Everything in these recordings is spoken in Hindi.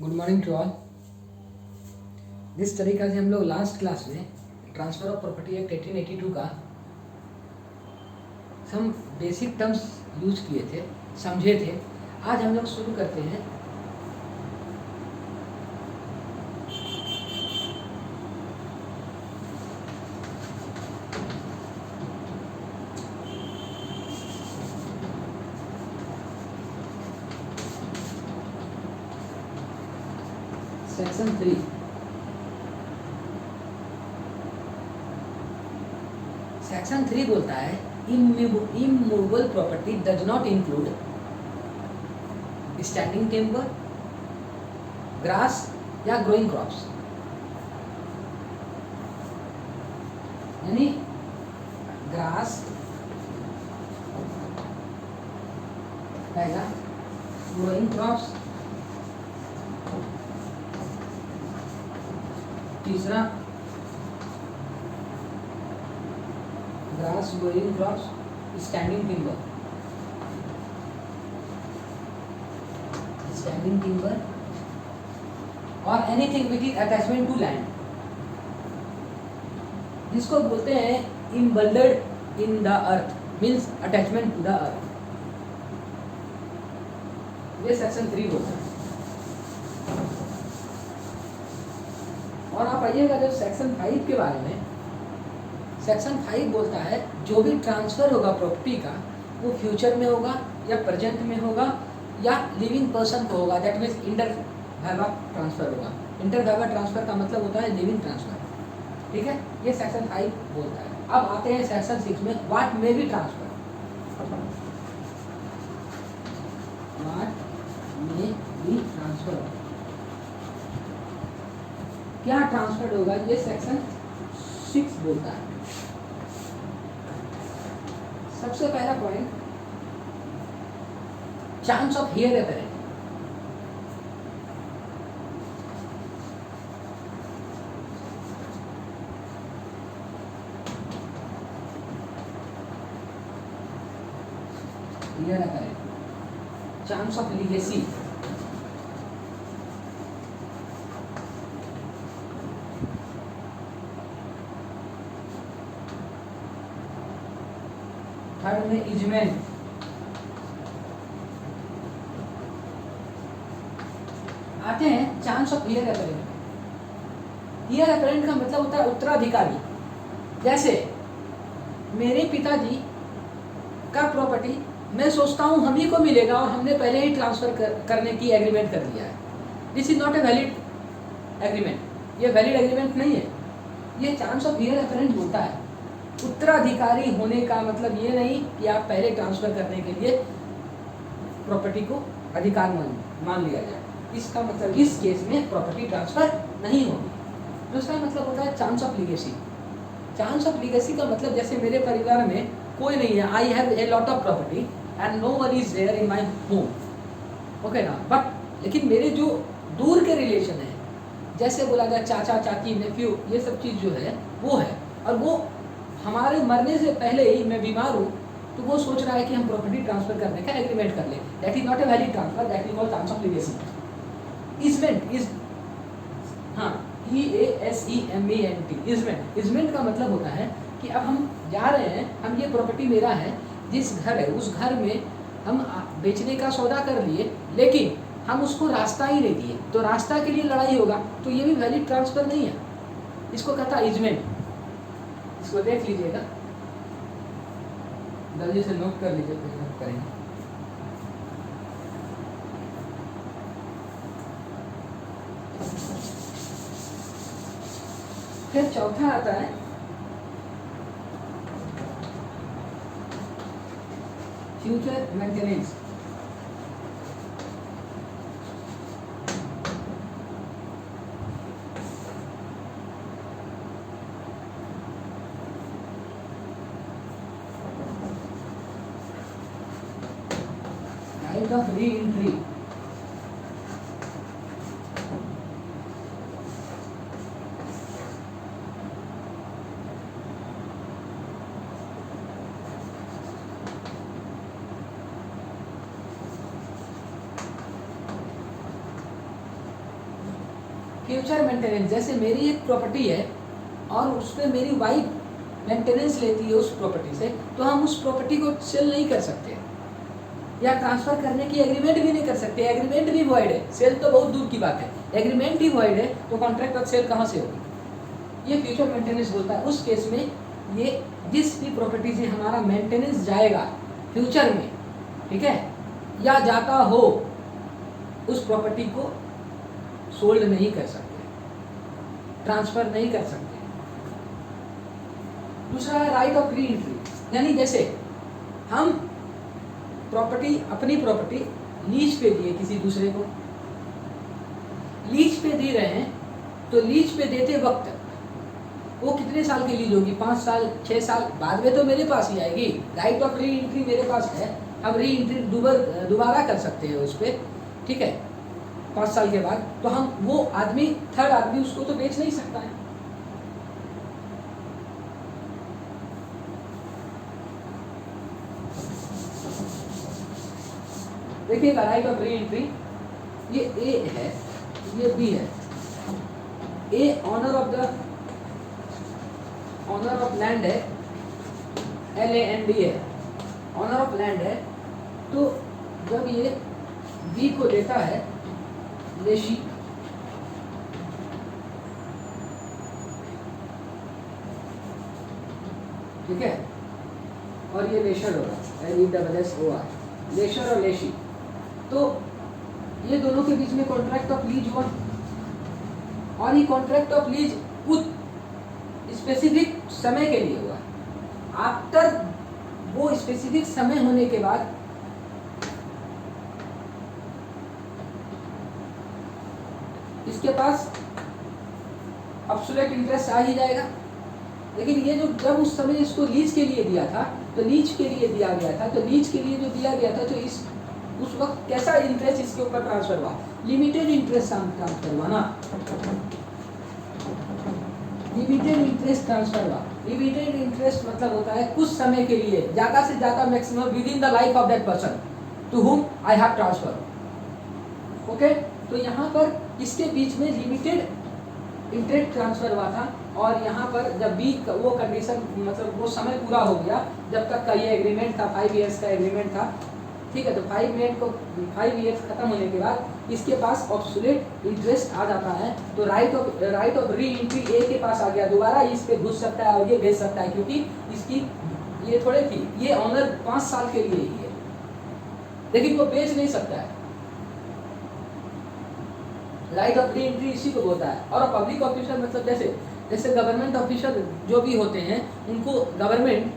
Good morning to all. जिस तरीका से हम लोग लास्ट क्लास में ट्रांसफ़र ऑफ प्रॉपर्टी एक्ट 1882 का सम बेसिक टर्म्स यूज किए थे, समझे थे, आज हम लोग शुरू करते हैं सेक्शन 3। सेक्शन 3 बोलता है immovable property does not include standing timber, grass या ग्रोइंग क्रॉप्स। यानी ग्रास पहला, ग्रोइंग क्रॉप्स तीसरा, grass growing crops, standing timber और anything which is attachment to land, जिसको बोलते हैं embedded in the earth, means attachment to the earth. ये सेक्शन 3 बोलता है। और आप आइएगा जब सेक्शन 5 के बारे में, सेक्शन 5 बोलता है जो भी ट्रांसफ़र होगा प्रॉपर्टी का वो फ्यूचर में होगा या प्रेजेंट में होगा या लिविंग पर्सन को होगा, that means inter viva transfer होगा। इंटर वाइवा ट्रांसफ़र का मतलब होता है लिविंग ट्रांसफ़र, ठीक है। ये सेक्शन 5 बोलता है। अब आते हैं सेक्शन 6 में, what may be transfer. What may be transfer, क्या ट्रांसफर होगा, ये सेक्शन 6 बोलता है। सबसे पहला point, chance of here apparent. Here apparent, chance of legacy, third में इजमेंट, आते हैं chance of here apparent. Here apparent का मतलब होता है उत्तराधिकारी। जैसे मेरे पिताजी का प्रॉपर्टी मैं सोचता हूँ हम ही को मिलेगा और हमने पहले ही ट्रांसफर करने की एग्रीमेंट कर लिया है। This is not a valid agreement, ये वैलिड एग्रीमेंट नहीं है। ये चांस ऑफ हियर अपेरेंट होता है। उत्तराधिकारी होने का मतलब ये नहीं कि आप पहले ट्रांसफर करने के लिए प्रॉपर्टी को अधिकार मान लिया जाए। इसका मतलब इस केस में प्रॉपर्टी ट्रांसफर नहीं होगी। दूसरा मतलब होता है chance of legacy. Chance of legacy का मतलब जैसे मेरे परिवार में कोई नहीं है, I have a lot of property and no one is there in my home, okay ना, बट लेकिन मेरे जो दूर के रिलेशन है, जैसे बोला जाए चाचा चाची नेफ्यू, ये सब चीज़ जो है वो है, और वो हमारे मरने से पहले ही मैं बीमार हूँ तो वो सोच रहा है कि हम प्रॉपर्टी ट्रांसफर करने का एग्रीमेंट कर लें। That is not a valid transfer, that is called chance of legacy. Easement is, हाँ, EASEMENT, इजमेंट। इजमेंट का मतलब होता है कि अब हम जा रहे हैं, हम ये प्रॉपर्टी मेरा है, जिस घर है उस घर में हम बेचने का सौदा कर लिए, लेकिन हम उसको रास्ता ही नहीं दिए, तो रास्ता के लिए लड़ाई होगा, तो ये भी वैलिड ट्रांसफर नहीं है। इसको कहता है इजमेंट। इसको देख लीजिएगा, जल्दी से नोट कर लीजिए, फिर हम करेंगे। फिर चौथा आता है future maintenance. Right of re entry, future maintenance, जैसे मेरी एक प्रॉपर्टी है और उस पर मेरी वाइफ मेंटेनेंस लेती है उस प्रॉपर्टी से, तो हम उस प्रॉपर्टी को सेल नहीं कर सकते या ट्रांसफर करने की एग्रीमेंट भी नहीं कर सकते। एग्रीमेंट भी वॉइड है, सेल तो बहुत दूर की बात है, एग्रीमेंट ही वॉइड है, तो कॉन्ट्रैक्ट ऑफ सेल कहाँ से होगी। ये फ्यूचर मेंटेनेंस बोलता है। उस केस में ये जिस भी प्रॉपर्टी से हमारा मेंटेनेंस जाएगा फ्यूचर में, ठीक है, या जाता हो, उस प्रॉपर्टी को सोल्ड नहीं कर सकते, ट्रांसफर नहीं कर सकते। दूसरा है राइट ऑफ री एंट्री, यानी जैसे हम प्रॉपर्टी, अपनी प्रॉपर्टी लीज पे दिए किसी दूसरे को, लीज पे दे रहे हैं, तो लीज पे देते वक्त वो कितने साल की लीज होगी, 5 साल 6 साल, बाद में तो मेरे पास ही आएगी। राइट ऑफ री एंट्री मेरे पास है, अब री एंट्री दोबारा कर सकते हैं उस पर, ठीक है, 5 साल के बाद। तो हम वो आदमी, थर्ड आदमी उसको तो बेच नहीं सकता है। देखिएगा राइट ऑफ री एंट्री, ये ए है, ये बी है। ए ऑनर ऑफ लैंड है, LAND है, ऑनर ऑफ लैंड है। तो जब ये बी को देता है लेशी, ठीक है, और ये लेशर होगा, LESSOR, लेशर और लेशी। तो ये दोनों के बीच में कॉन्ट्रैक्ट ऑफ लीज हुआ, और ये कॉन्ट्रैक्ट ऑफ लीज कुछ स्पेसिफिक समय के लिए हुआ। आफ्टर वो स्पेसिफिक समय होने के बाद इसके पास ऑब्सोल्यूट इंटरेस्ट आ ही जाएगा। लेकिन ये जो जब उस समय इसको लीज के लिए दिया था, तो लीज के लिए दिया गया था, तो लीज के लिए जो दिया गया था, तो उस वक्त कैसा इंटरेस्ट इसके ऊपर ट्रांसफर हुआ, लिमिटेड इंटरेस्ट ट्रांसफर हुआ ना, लिमिटेड इंटरेस्ट ट्रांसफर हुआ। लिमिटेड इंटरेस्ट मतलब होता है कुछ समय के लिए, ज्यादा से ज्यादा maximum within the life of that person to whom I have transfer. Okay, तो यहाँ पर इसके बीच में लिमिटेड इंटरेस्ट ट्रांसफर हुआ था, और यहाँ पर जब बी वो कंडीशन, मतलब वो समय पूरा हो गया जब तक का ये एग्रीमेंट था, 5 ईयर्स का एग्रीमेंट था, ठीक है, तो 5 ईयर्स खत्म होने के बाद इसके पास ऑब्सोल्यूट इंटरेस्ट आ जाता है। तो राइट ऑफ री एंट्री ए के पास आ गया, दोबारा इस पे घुस सकता है और ये बेच सकता है, क्योंकि इसकी ये थोड़े थी, ये ऑनर 5 साल के लिए ही है, लेकिन वो बेच नहीं सकता है। राइट ऑफ री एंट्री इसी को बोलता है। और पब्लिक ऑफिसर मतलब जैसे गवर्नमेंट ऑफिसर जो भी होते हैं, उनको गवर्नमेंट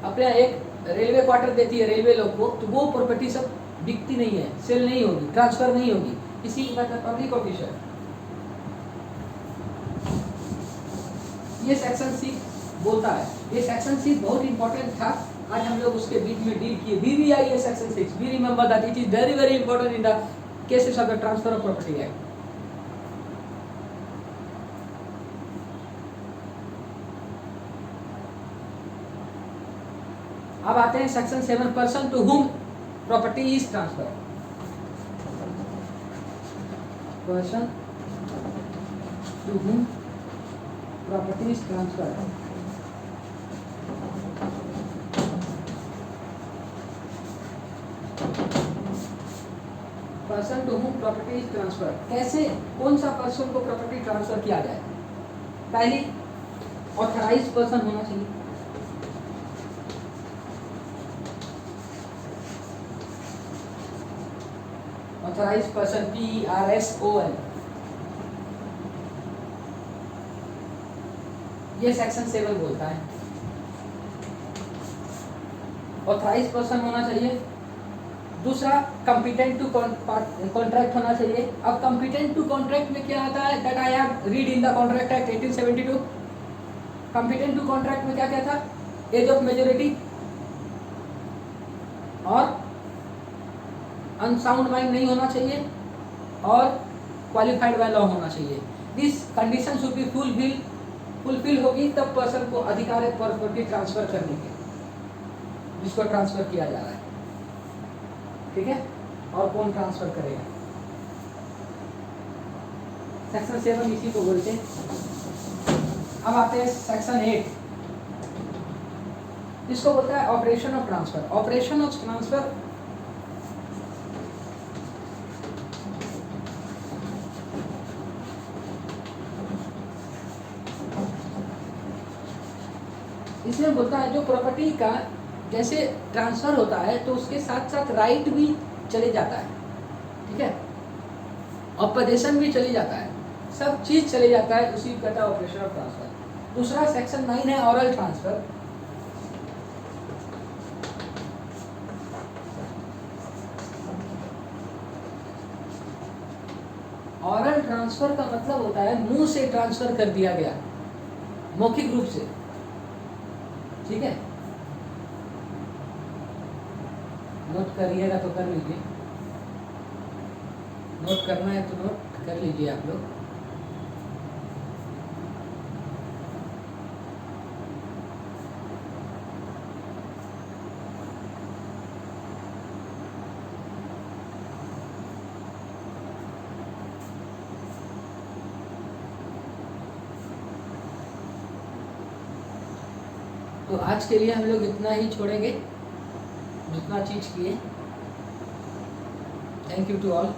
अपना एक रेलवे क्वार्टर देती है रेलवे लोग को, तो वो प्रॉपर्टी सब बिकती नहीं है, सेल नहीं होगी, ट्रांसफर नहीं होगी, इसी मतलब पब्लिक ऑफिसर। ये सेक्शन सी बोलता है, ये सेक्शन सी बहुत इंपॉर्टेंट था, आज हम लोग उसके बीच में डील किए। BVI है section 6, we remember that it is very very important in the cases of the transfer of property act. अब आते हैं section 7, person to whom property is transfer. Person to whom property is transfer. Person to whom property is transfer, कैसे, कौन सा पर्सन को प्रॉपर्टी ट्रांसफर किया जाए। पहली, ऑथराइज्ड पर्सन होना चाहिए। ऑथराइज्ड पर्सन, PRSON, ये सेक्शन 7 बोलता है। ऑथराइज्ड पर्सन होना चाहिए। दूसरा, कॉम्पिटेंट टू कॉन्ट्रैक्ट होना चाहिए। अब कॉम्पिटेंट टू कॉन्ट्रैक्ट में क्या आता है, that I have read in the contract act 1872। Competent to contract में क्या क्या था, एज ऑफ मेजोरिटी और अनसाउंड माइंड नहीं होना चाहिए, और क्वालिफाइड बाय लॉ होना चाहिए। This condition should be fulfil होगी तब पर्सन को अधिकार है प्रॉपर्टी ट्रांसफर करने के, जिसको ट्रांसफर किया जा रहा है, ठीक है, और कौन ट्रांसफर करेगा। सेक्शन 7 इसी को बोलते हैं। अब आते हैं सेक्शन 8, इसको बोलता है operation of transfer. Operation of transfer इसमें बोलता है जो प्रॉपर्टी का जैसे ट्रांसफर होता है तो उसके साथ साथ राइट भी चले जाता है, ठीक है, और पोजीशन भी चली जाता है, सब चीज चले जाता है, उसी को कहता है ऑपरेशन ऑफ ट्रांसफर। दूसरा सेक्शन 9 है ऑरल ट्रांसफर। ऑरल ट्रांसफर का मतलब होता है मुंह से ट्रांसफर कर दिया गया, मौखिक रूप से, ठीक है। नोट करिएगा तो कर लीजिए, नोट करना है तो नोट कर लीजिए आप लोग। तो आज के लिए हम लोग इतना ही छोड़ेंगे, जितना चीज किए। Thank you to all.